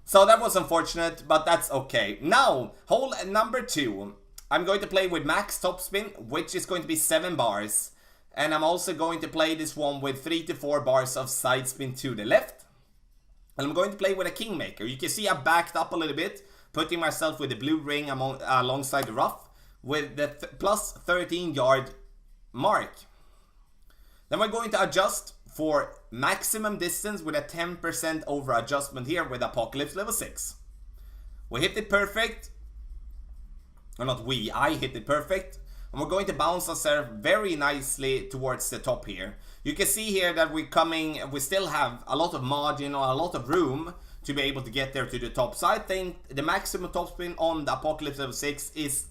So that was unfortunate, but that's okay. Now, hole number 2. I'm going to play with max topspin, which is going to be 7 bars. And I'm also going to play this one with 3 to 4 bars of side spin to the left. And I'm going to play with a kingmaker. You can see I backed up a little bit, putting myself with the blue ring alongside the rough with the plus 13 yard mark. Then we're going to adjust for maximum distance with a 10% over adjustment here with Apocalypse level 6. We hit it perfect. Or not we, I hit it perfect. And we're going to bounce ourselves very nicely towards the top here. You can see here that we still have a lot of margin or a lot of room to be able to get there to the top. So I think the maximum topspin on the Apocalypse level 6 is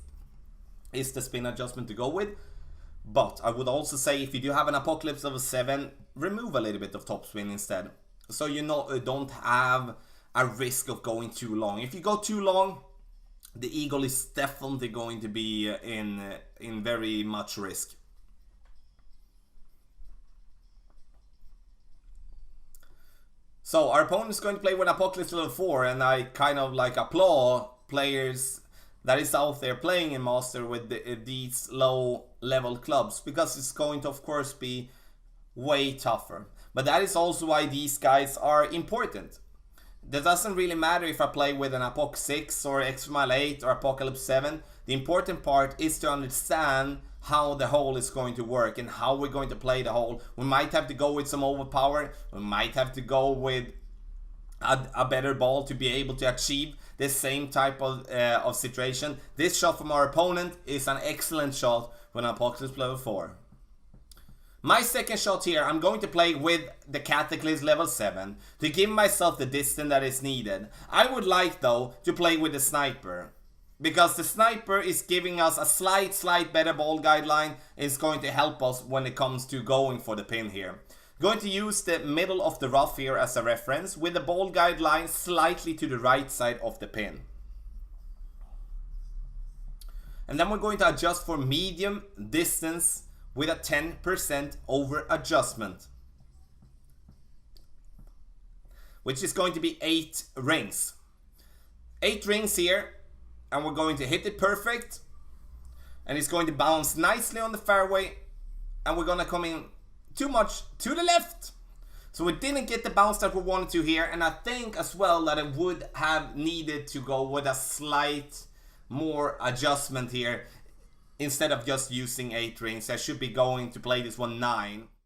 the spin adjustment to go with. But I would also say if you do have an Apocalypse level 7, remove a little bit of topspin instead. So you don't have a risk of going too long. If you go too long, the eagle is definitely going to be in very much risk. So our opponent is going to play with Apocalypse level 4, and I kind of like applaud players that is out there playing in Master with these low level clubs, because it's going to of course be way tougher. But that is also why these guys are important. That doesn't really matter if I play with an Apoc 6 or X-Mile 8 or Apocalypse 7. The important part is to understand how the hole is going to work and how we're going to play the hole. We might have to go with some overpower. We might have to go with a better ball to be able to achieve the same type of situation. This shot from our opponent is an excellent shot with an Apocalypse level 4. My second shot here, I'm going to play with the Cataclysm level 7 to give myself the distance that is needed. I would like though to play with the sniper, because the sniper is giving us a slight better ball guideline. It's going to help us when it comes to going for the pin here. Going to use the middle of the rough here as a reference with the ball guideline slightly to the right side of the pin. And then we're going to adjust for medium distance with a 10% over adjustment, which is going to be 8 rings. 8 rings here, and we're going to hit it perfect, and it's going to bounce nicely on the fairway, and we're going to come in too much to the left. So we didn't get the bounce that we wanted to here, and I think as well that it would have needed to go with a slight more adjustment here. Instead of just using 8 rings, I should be going to play this one 9.